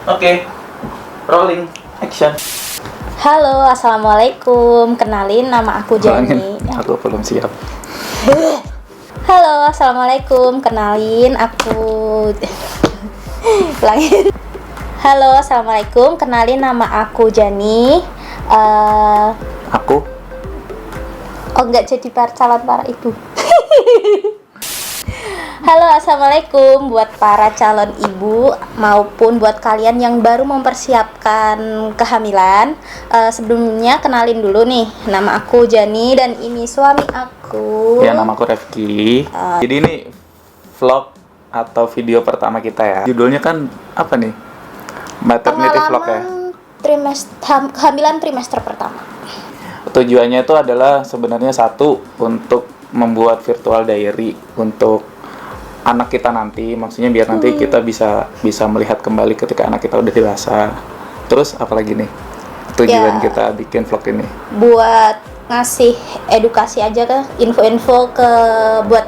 Oke, rolling, action. Halo, assalamualaikum. Kenalin, nama aku Jani. Aku belum siap. Halo, assalamualaikum. Kenalin, aku. Ulangin. Halo, assalamualaikum. Kenalin, nama aku Jani. Aku? Oh, nggak jadi calon para ibu. Halo, assalamualaikum buat para calon ibu maupun buat kalian yang baru mempersiapkan kehamilan. Sebelumnya kenalin dulu nih, nama aku Jani dan ini suami aku. Ya, nama aku Refki. Jadi ini vlog atau video pertama kita ya. Judulnya kan apa nih? Maternity vlog ya. Kehamilan trimester pertama. Tujuannya itu adalah sebenarnya satu, untuk membuat virtual diary untuk anak kita nanti, maksudnya biar nanti kita bisa melihat kembali ketika anak kita udah dewasa. Terus apalagi nih tujuan kita bikin vlog ini? Buat ngasih edukasi aja ke info-info ke buat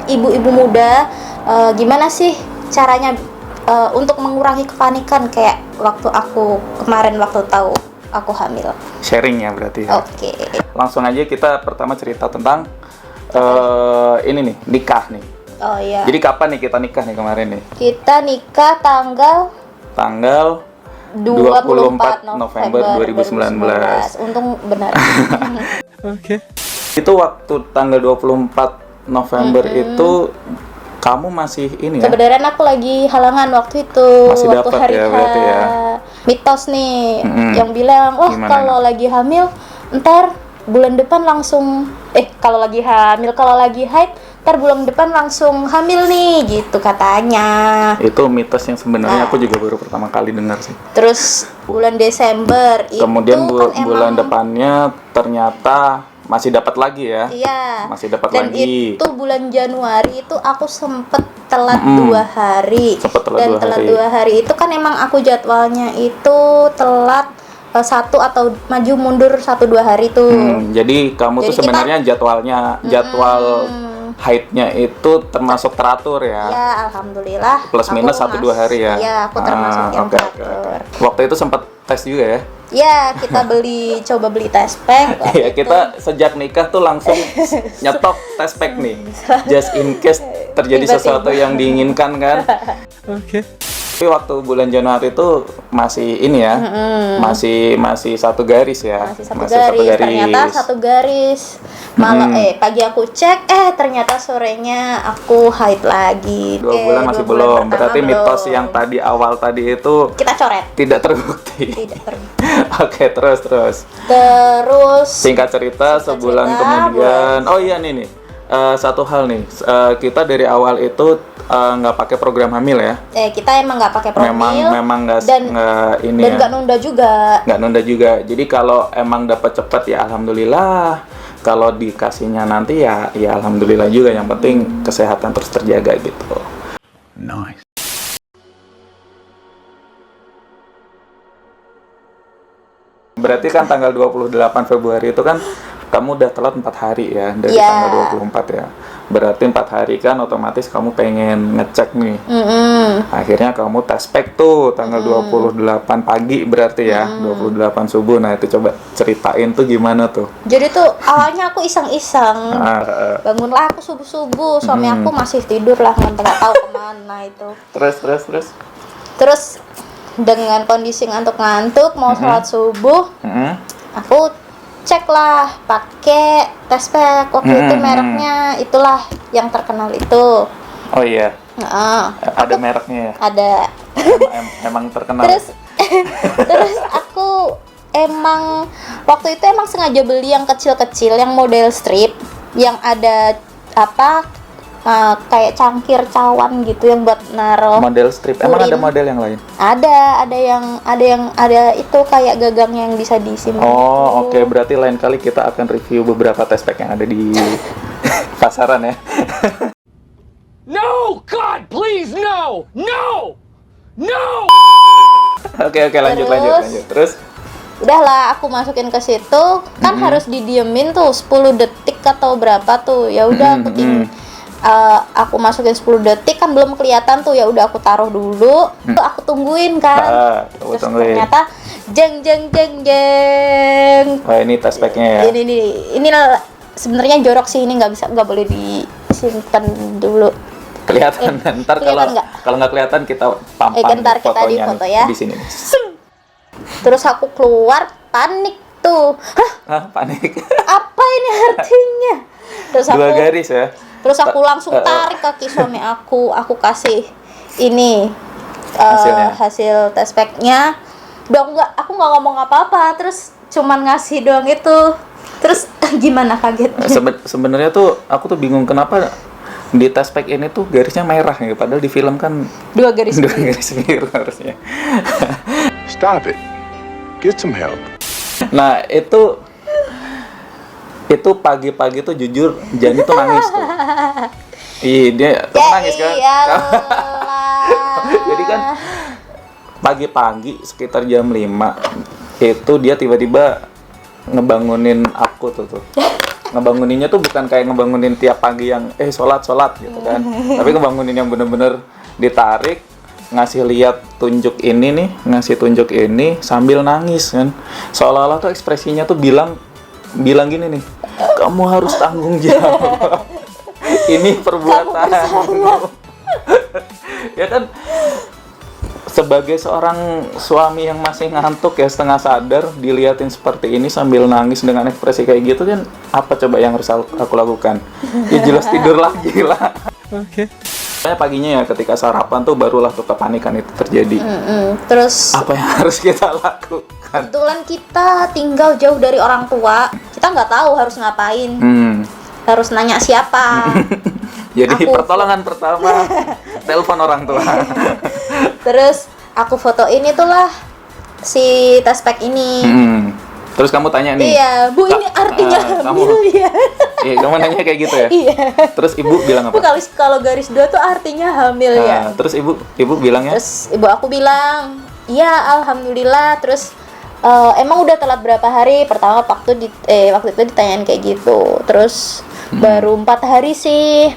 ibu-ibu muda, gimana sih caranya untuk mengurangi kepanikan kayak waktu aku kemarin waktu tahu aku hamil. Sharing ya berarti ya. Oke. Langsung aja kita pertama cerita tentang ini nih, nikah nih. Oh iya. Jadi kapan nih kita nikah nih kemarin nih? Kita nikah tanggal 24 November 2019. Untung benar. Oke. Itu waktu tanggal 24 November itu kamu masih ini ya? Sebenarnya aku lagi halangan waktu itu. Masih waktu dapat hari ya berarti ya. Mitos nih yang bilang, wah kalau lagi hamil ntar bulan depan langsung kalau lagi hamil, kalau lagi haid ntar bulan depan langsung hamil nih gitu katanya. Itu mitos yang sebenarnya aku juga baru pertama kali dengar sih. Terus bulan Desember kemudian itu kan bulan depannya ternyata masih dapat lagi ya. Iya. Masih dapat dan lagi. Itu bulan Januari itu aku sempet telat 2 hari. Telat 2 hari itu kan emang aku jadwalnya itu telat 1 atau maju mundur 1-2 hari tuh. Jadi kamu tuh sebenarnya jadwal haidnya itu termasuk teratur ya? Ya, alhamdulillah. Plus minus 1-2 hari ya? Iya, aku termasuk yang teratur. Waktu itu sempat tes juga ya? Ya, kita coba beli test pack. Iya, kita sejak nikah tuh langsung nyetok test pack nih, just in case terjadi sesuatu yang diinginkan kan? Oke. Tapi waktu bulan Januari itu masih ini ya, masih satu garis ya, masih satu garis. Ternyata satu garis. Malah pagi aku cek, ternyata sorenya aku haid lagi. 2 bulan masih belum. Berarti mitos yang tadi awal tadi itu kita coret. Tidak terbukti. Oke, terus. Singkat cerita, sebulan kemudian. Oh iya nih. Satu hal nih, kita dari awal itu nggak pakai program hamil ya? Kita emang nggak pakai program. Memang nggak ini dan ya. Nggak nunda juga. Jadi kalau emang dapat cepat ya alhamdulillah. Kalau dikasihnya nanti ya alhamdulillah juga. Yang penting kesehatan terus terjaga gitu. Nice. Berarti kan tanggal 28 Februari itu kan kamu udah telat 4 hari ya dari tanggal 24 ya. Berarti 4 hari kan otomatis kamu pengen ngecek nih. Akhirnya kamu tes pack tuh tanggal 28 pagi berarti ya, 28 subuh. Nah itu coba ceritain tuh gimana tuh. Jadi tuh awalnya aku iseng-iseng. Bangunlah aku subuh-subuh, suami aku masih tidur lah, nggak tahu kemana itu. Terus dengan kondisi ngantuk-ngantuk mau sholat subuh, aku cek lah pakai test pack waktu itu mereknya itulah yang terkenal itu. Oh iya. Ada mereknya ya? Ada. Emang terkenal. Terus aku emang waktu itu emang sengaja beli yang kecil-kecil yang model strip yang ada kayak cangkir cawan gitu yang buat naruh model strip. Emang ada model yang lain? Ada itu kayak gagang yang bisa disimpan. Oh, oke. Berarti lain kali kita akan review beberapa test pack yang ada di pasaran ya. No, God, please, no. Oke, lanjut. Terus udahlah aku masukin ke situ kan harus didiemin tuh 10 detik atau berapa tuh. Ya udah aku aku masukin 10 detik kan belum kelihatan tuh, ya udah aku taruh dulu. Tuh aku tungguin kan. Terus ternyata jeng jeng jeng jeng. Oh, ini test pack-nya ya. Ini sebenarnya jorok sih, ini nggak boleh disimpan dulu. Kelihatan ntar kalau nggak kelihatan kita pampang ntar kita di foto ya. Di sini. Terus aku keluar panik tuh. Hah? Panik. Apa ini artinya? Terus 2 garis ya. Terus aku langsung tarik kaki suami aku kasih ini hasil test pack-nya. Aku nggak ngomong apa-apa, terus cuman ngasih doang itu. Terus gimana kagetnya? Sebenarnya tuh aku tuh bingung kenapa di test pack ini tuh garisnya merah ya, padahal di film kan 2 garis biru harusnya. Stop it. Get some help. Nah, itu pagi-pagi tuh jujur Jani tuh nangis tuh. Dia tuh nangis kan. Jadi kan pagi-pagi sekitar jam 5 itu dia tiba-tiba ngebangunin aku tuh. Ngebanguninnya tuh bukan kayak ngebangunin tiap pagi yang sholat gitu kan. Tapi ngebangunin yang bener-bener ditarik, ngasih tunjuk ini sambil nangis kan. Seolah-olah tuh ekspresinya tuh bilang gini nih, kamu harus tanggung jawab. Ini perbuatanmu. Ya kan, sebagai seorang suami yang masih ngantuk ya, setengah sadar, diliatin seperti ini sambil nangis dengan ekspresi kayak gitu kan, apa coba yang harus aku lakukan? Ya jelas tidur lagi lah. Oke. Paginya ya ketika sarapan tuh barulah tuh kepanikan itu terjadi. Terus apa yang harus kita lakukan? Kebetulan kita tinggal jauh dari orang tua, kita nggak tahu harus ngapain. Harus nanya siapa. Jadi pertolongan pertama telepon orang tua. Terus aku fotoin itulah si test pack ini. Terus kamu tanya nih. Iya, Bu, ini artinya hamil ya. Iya, kamu nanya kayak gitu ya. Iya. Terus ibu bilang apa? Kalau garis 2 tuh artinya hamil ya. Terus ibu bilangnya? Terus ibu aku bilang, "Iya, alhamdulillah." Terus emang udah telat berapa hari? Pertama waktu itu ditanyain kayak gitu. Terus baru 4 hari sih.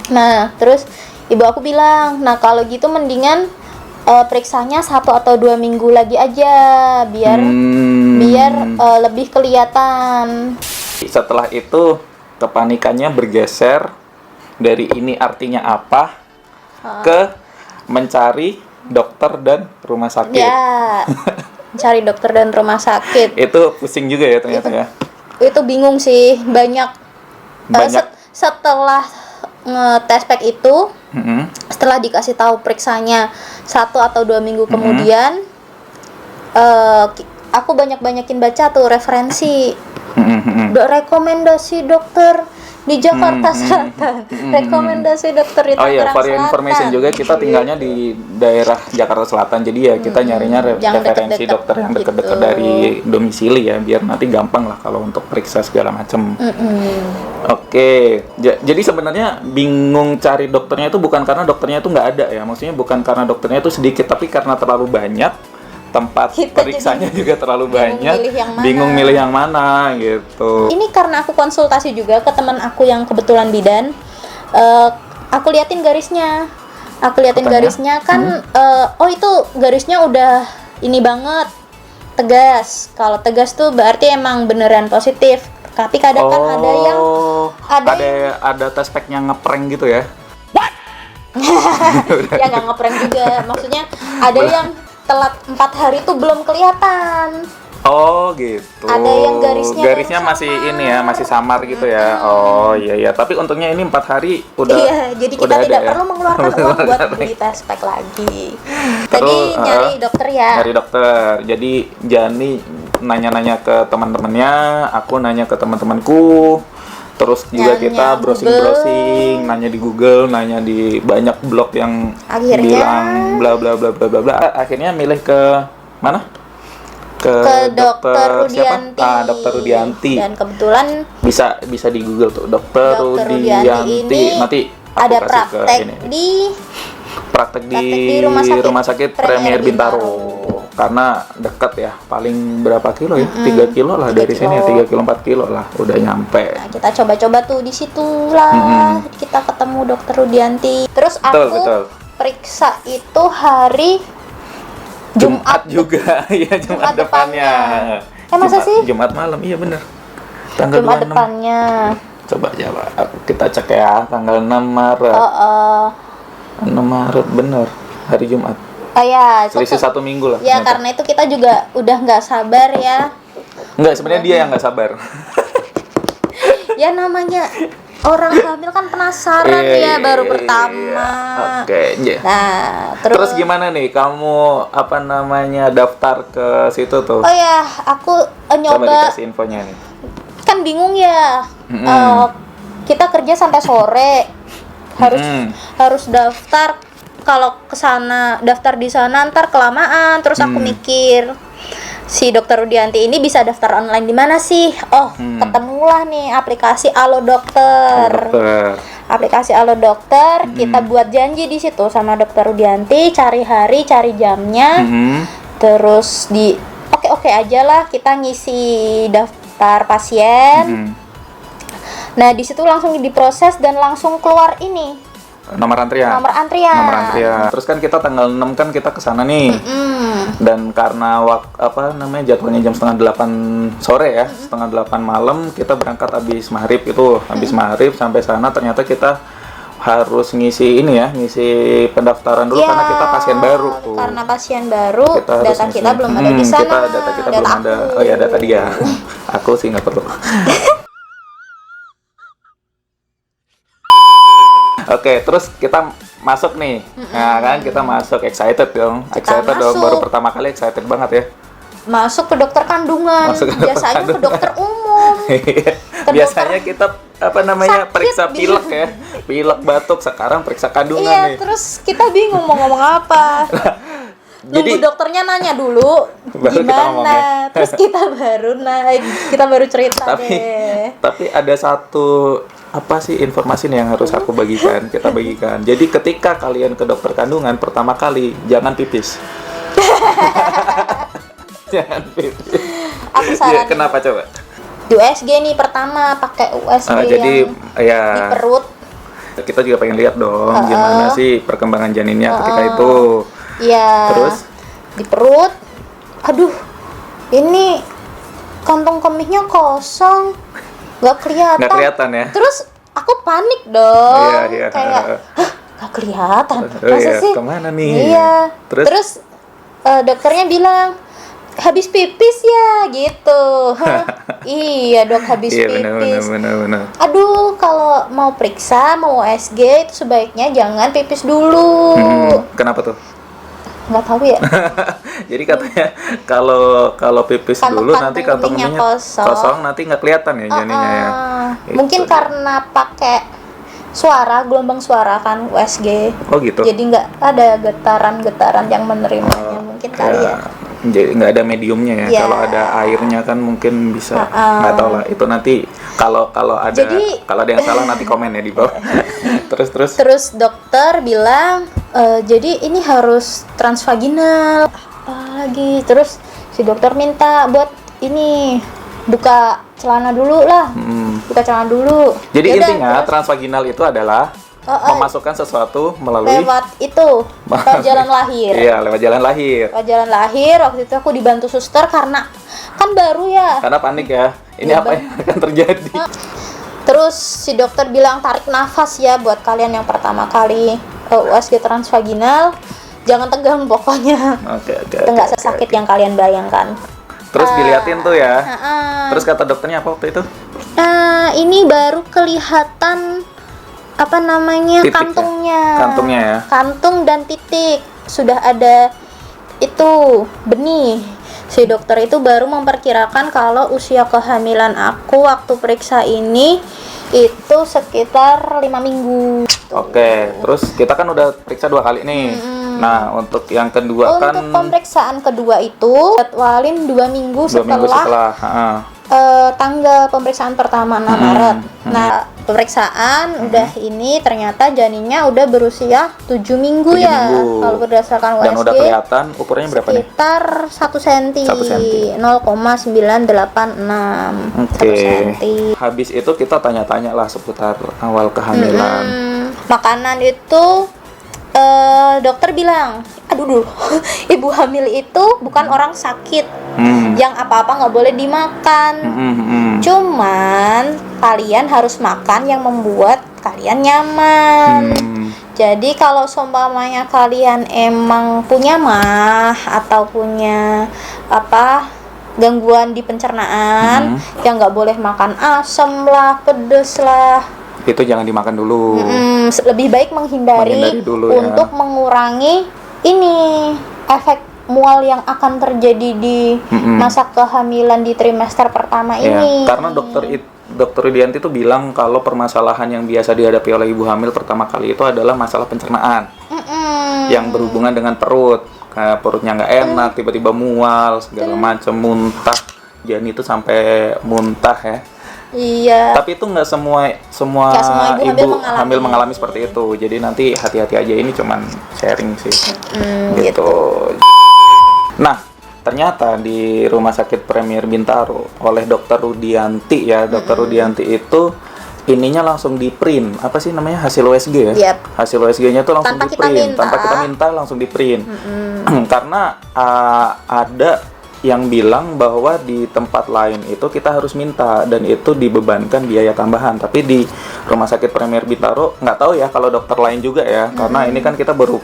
Nah, terus ibu aku bilang, "Nah, kalau gitu mendingan periksanya 1 atau 2 minggu lagi aja biar lebih kelihatan." Setelah itu kepanikannya bergeser dari ini artinya apa ke mencari dokter dan rumah sakit. Ya, mencari dokter dan rumah sakit. Itu pusing juga ya ternyata ya. Itu bingung sih, banyak. Setelah nge-test pack itu, setelah dikasih tahu periksanya 1 atau 2 minggu kemudian, aku banyakin baca tuh referensi. Rekomendasi dokter di Jakarta Selatan, rekomendasi dokter di Tangerang Selatan. For information juga kita tinggalnya di daerah Jakarta Selatan, jadi ya kita nyarinya referensi dokter yang dekat-dekat dari domisili ya, biar nanti gampang lah kalau untuk periksa segala macam. Oke, jadi sebenarnya bingung cari dokternya itu bukan karena dokternya itu nggak ada ya, maksudnya bukan karena dokternya itu sedikit, tapi karena terlalu banyak. Tempat periksanya juga terlalu banyak, bingung milih yang mana gitu. Ini karena aku konsultasi juga ke teman aku yang kebetulan bidan, aku liatin garisnya, kan, itu garisnya udah ini banget, tegas. Kalau tegas tuh berarti emang beneran positif. Tapi kadang kan ada test pack-nya ngeprank gitu ya? Ya nggak ngeprank juga, maksudnya ada yang telat 4 hari tuh belum kelihatan. Oh gitu. Ada yang garisnya masih ini ya, masih samar gitu ya. Oh iya. Tapi untungnya ini 4 hari udah. Iya, jadi kita tidak perlu mengeluarkan uang buat beli test pack lagi. Tadi nyari dokter ya. Nyari dokter. Jadi Jani nanya-nanya ke teman-temannya, aku nanya ke teman-temanku. Terus juga kita browsing-browsing, nanya di Google, nanya di banyak blog yang bilang bla bla bla bla bla bla. Akhirnya milih ke mana? Ke dokter Rudianti. Siapa? Dokter Rudianti. Dan kebetulan bisa di Google tuh Dokter Rudianti. Nanti aku ada kasih praktek ke ini. di Rumah Sakit Premier Bintaro. karena dekat ya, paling berapa kilo ya? 3 kilo lah 3 dari sini ya, kilo. 3 kilo 4 kilo lah udah nyampe. Nah, kita coba-coba tuh di situ lah. Kita ketemu dokter Rudianti. Terus aku Betul. periksa itu hari Jumat juga, iya Jumat depannya. masa sih? Jumat malam, iya bener. Tanggal Jumat 26. depannya. Coba kita cek ya, tanggal 6 Maret. 6 Maret bener, hari Jumat. Oh ya, itu Selisih 1 minggu lah. ya ternyata. karena itu kita juga udah nggak sabar ya. Enggak, sebenarnya dia yang nggak sabar. Ya namanya orang hamil kan penasaran ya baru pertama. Oke, iya. Nah, Terus gimana nih kamu apa namanya daftar ke situ tuh? Oh ya, aku Coba nyoba, dikasih infonya nih. kan bingung ya. Kita kerja sampai sore. Harus daftar, kalau ke sana daftar di sana ntar kelamaan. Terus aku mikir, si dokter Rudianti ini bisa daftar online di mana sih? Oh, ketemulah nih aplikasi Alo Dokter. Aplikasi Alo Dokter, kita buat janji di situ sama dokter Rudianti, cari hari, cari jamnya. Terus oke aja lah kita ngisi daftar pasien. Nah, di situ langsung diproses dan langsung keluar ini Nomor antrian. nomor antrian. Terus kan kita tanggal 6 kan kita kesana nih. Dan karena jadwalnya jam setengah 8 sore ya, setengah 8 malam kita berangkat habis maghrib itu. Habis maghrib sampai sana ternyata kita harus ngisi pendaftaran dulu karena kita pasien baru tuh. Karena pasien baru, Kita harus data ngisi. kita belum ada di sana. Data kita belum ada. aku. Oh ya, data dia. Aku sih nggak perlu. Oke, terus kita masuk nih. Nah, kan kita masuk excited dong. Excited dong, masuk. baru pertama kali excited banget ya. Masuk ke dokter kandungan. Masuk ke dokter Biasanya ke kandungan. dokter umum. Biasanya kita sakit, periksa pilek ya. Pilek batuk, sekarang periksa kandungan Iya, nih. terus kita bingung mau ngomong apa. Nunggu Jadi dokternya nanya dulu Baru kita ngomongnya. gimana. Terus kita baru cerita deh. tapi ada satu informasi nih yang harus aku bagikan, kita bagikan. Jadi ketika kalian ke dokter kandungan pertama kali, jangan pipis. Jangan pipis. Aku Ya, saranin kenapa coba? di USG nih pertama pakai USG Jadi yang di perut. kita juga pengen lihat dong gimana sih perkembangan janinnya ketika itu. Iya. Terus Di perut. Aduh, ini kantong kemihnya kosong. Nggak kelihatan ya? Terus aku panik dong. Iya. Kayak, hah, nggak kelihatan. Oh Masa iya, sih? kemana nih? Iya. Terus? Dokternya bilang, habis pipis ya, gitu. Hah? Iya dok, habis Iya, pipis. benar. Aduh, kalau mau periksa, mau USG itu sebaiknya jangan pipis dulu. Kenapa tuh? Nggak tahu ya. Jadi katanya kalau pipis dulu nanti kantong kemihnya kemihnya kosong, nanti nggak kelihatan ya janinnya ya. Gitu. Mungkin karena pakai gelombang suara kan USG. Oh gitu. Jadi nggak ada getaran-getaran yang menerimanya, mungkin kali ya. Jadi nggak ada mediumnya ya. Ya. Kalau ada airnya kan mungkin bisa. Nggak tahu lah. Itu nanti kalau ada yang salah nanti komen ya di bawah. terus. Terus dokter bilang, jadi ini harus transvaginal. Apa lagi? Terus si dokter minta buat ini buka celana dulu lah. Buka celana dulu. Jadi Yaudah, intinya terus transvaginal itu adalah memasukkan sesuatu melalui lewat jalan lahir. Iya, lewat jalan lahir. Lewat jalan lahir. Waktu itu aku dibantu suster karena kan baru ya. Karena panik ya. Ini Iya, apa yang akan terjadi? Terus si dokter bilang tarik nafas ya buat kalian yang pertama kali USG transvaginal. Jangan tegang pokoknya. Oke. Itu nggak sesakit yang kalian bayangkan. Terus diliatin tuh ya. Terus Terus kata dokternya apa waktu itu? ini baru kelihatan Titik ya? kantungnya. Kantungnya ya. Kantung dan titik. Sudah ada itu benih. Si dokter itu baru memperkirakan kalau usia kehamilan aku waktu periksa ini itu sekitar 5 minggu. Oke, terus kita kan udah periksa 2 kali nih. Nah, untuk yang kedua Untuk kan pemeriksaan kedua itu jadwalin 2 minggu 2 minggu setelah. tanggal pemeriksaan pertama 6 Maret. Nah, pemeriksaan udah ini ternyata janinnya udah berusia 7 minggu 7 ya. minggu. Kalau berdasarkan USG Dan udah kelihatan ukurannya berapa nih? sekitar 1 cm. 1 senti. 0,986. Oke. 1 cm. Habis itu kita tanya-tanya lah seputar awal kehamilan. Makanan itu dokter bilang, aduh dulu, ibu hamil itu bukan orang sakit yang apa-apa nggak boleh dimakan. Cuman kalian harus makan yang membuat kalian nyaman. Jadi kalau seumpamanya kalian emang punya mah atau punya gangguan di pencernaan, yang nggak boleh makan asam lah, pedes lah, Itu jangan dimakan dulu. lebih baik menghindari dulu ya. untuk mengurangi ini efek mual yang akan terjadi di masa kehamilan di trimester pertama ini. Karena dokter Widianti itu bilang kalau permasalahan yang biasa dihadapi oleh ibu hamil pertama kali itu adalah masalah pencernaan yang berhubungan dengan perut. Kayak perutnya nggak enak, tiba-tiba mual, segala macam, muntah. Jadi itu sampai muntah ya. Iya. Tapi itu nggak semua Nggak semua ibu hamil mengalami seperti itu. Jadi nanti hati-hati aja, ini cuman sharing sih. Gitu. Nah, ternyata di Rumah Sakit Premier Bintaro oleh Dokter Rudianti ya, Dokter Rudianti itu ininya langsung di print, apa sih namanya, hasil USG ya? Yep. Hasil USG-nya tuh langsung Tanpa di kita print, minta. tanpa kita minta langsung di print. Karena ada yang bilang bahwa di tempat lain itu kita harus minta dan itu dibebankan biaya tambahan. Tapi di Rumah Sakit Premier Bintaro nggak tahu ya kalau dokter lain juga ya, karena ini kan kita baru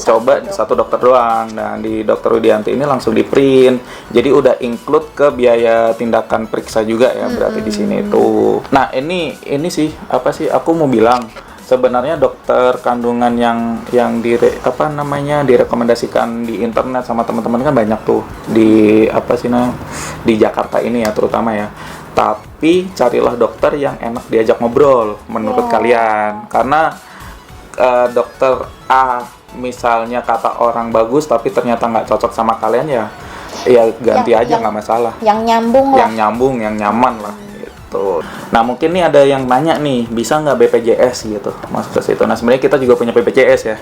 coba satu dokter doang. Nah di Dokter Widianti ini langsung di print, jadi udah include ke biaya tindakan periksa juga ya, berarti di sini itu. Nah ini sih apa sih aku mau bilang. Sebenarnya dokter kandungan yang direkomendasikan di internet sama teman-teman kan banyak tuh di di Jakarta ini ya terutama ya. Tapi carilah dokter yang enak diajak ngobrol menurut kalian, karena dokter A misalnya kata orang bagus tapi ternyata nggak cocok sama kalian ya ganti aja, nggak masalah. Yang nyambung lah. Yang nyambung, yang nyaman lah. Nah mungkin nih ada yang nanya nih, bisa nggak BPJS gitu masuk ke situ. Nah sebenarnya kita juga punya BPJS ya,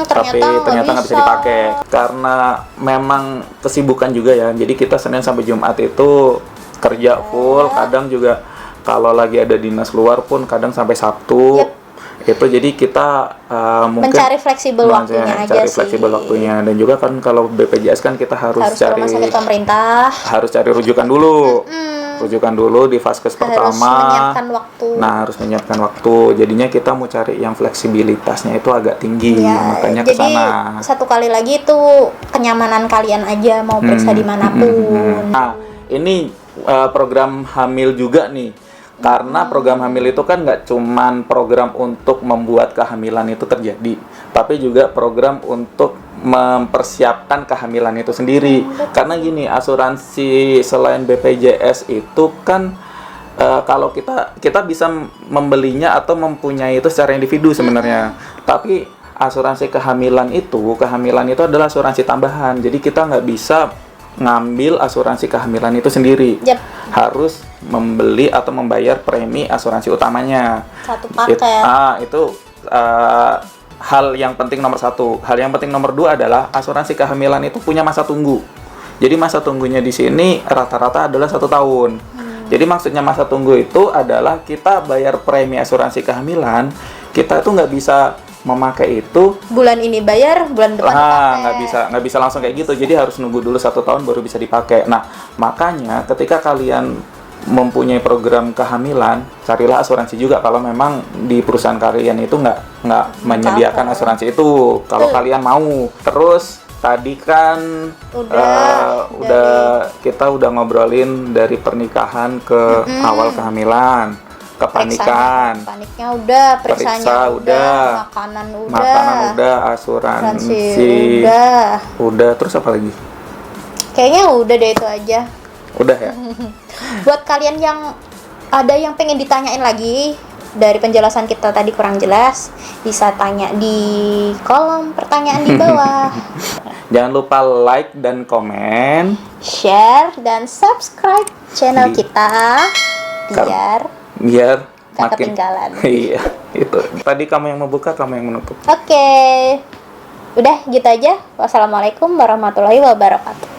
tapi ternyata nggak bisa dipakai karena memang kesibukan juga ya. Jadi kita Senin sampai Jumat itu kerja full, kadang juga kalau lagi ada dinas luar pun kadang sampai Sabtu. Itu jadi kita mungkin mencari fleksibel waktunya aja cari fleksibel waktunya. Dan juga kan kalau BPJS kan kita harus cari rumah sakit pemerintah, harus cari rujukan dulu. Rujukan dulu di vaskes pertama. Harus menyiapkan waktu. Jadinya kita mau cari yang fleksibilitasnya itu agak tinggi, makanya ke sana. Jadi satu kali lagi itu kenyamanan kalian aja mau periksa dimanapun. Nah, ini program hamil juga nih. Karena program hamil itu kan nggak cuman program untuk membuat kehamilan itu terjadi, tapi juga program untuk mempersiapkan kehamilan itu sendiri. Karena gini, asuransi selain BPJS itu kan kalau kita bisa membelinya atau mempunyai itu secara individu sebenarnya. Tapi asuransi kehamilan itu adalah asuransi tambahan. Jadi kita nggak bisa ngambil asuransi kehamilan itu sendiri. Harus membeli atau membayar premi asuransi utamanya. Satu paket. Itu hal yang penting nomor satu. Hal yang penting nomor dua adalah asuransi kehamilan itu punya masa tunggu. Jadi masa tunggunya di sini rata-rata adalah 1 tahun. Jadi maksudnya masa tunggu itu adalah kita bayar premi asuransi kehamilan, kita tuh nggak bisa memakai itu bulan ini bayar, bulan depan nggak bisa langsung kayak gitu. Jadi harus nunggu dulu 1 tahun baru bisa dipakai. Nah makanya ketika kalian mempunyai program kehamilan, carilah asuransi juga kalau memang di perusahaan kalian itu nggak menyediakan asuransi itu kalau kalian mau. Terus tadi kan kita udah ngobrolin dari pernikahan ke awal kehamilan, kepanikan, paniknya udah, periksanya udah, makanan udah, asuransi udah, terus apa lagi? Kayaknya udah deh, itu aja. Udah ya. Buat kalian yang ada yang pengen ditanyain lagi dari penjelasan kita tadi kurang jelas, bisa tanya di kolom pertanyaan di bawah. Jangan lupa like dan komen, share dan subscribe channel kita biar gak ketinggalan. Iya, itu. Tadi kamu yang membuka, kamu yang menutup. Oke. Udah gitu aja. Wassalamualaikum warahmatullahi wabarakatuh.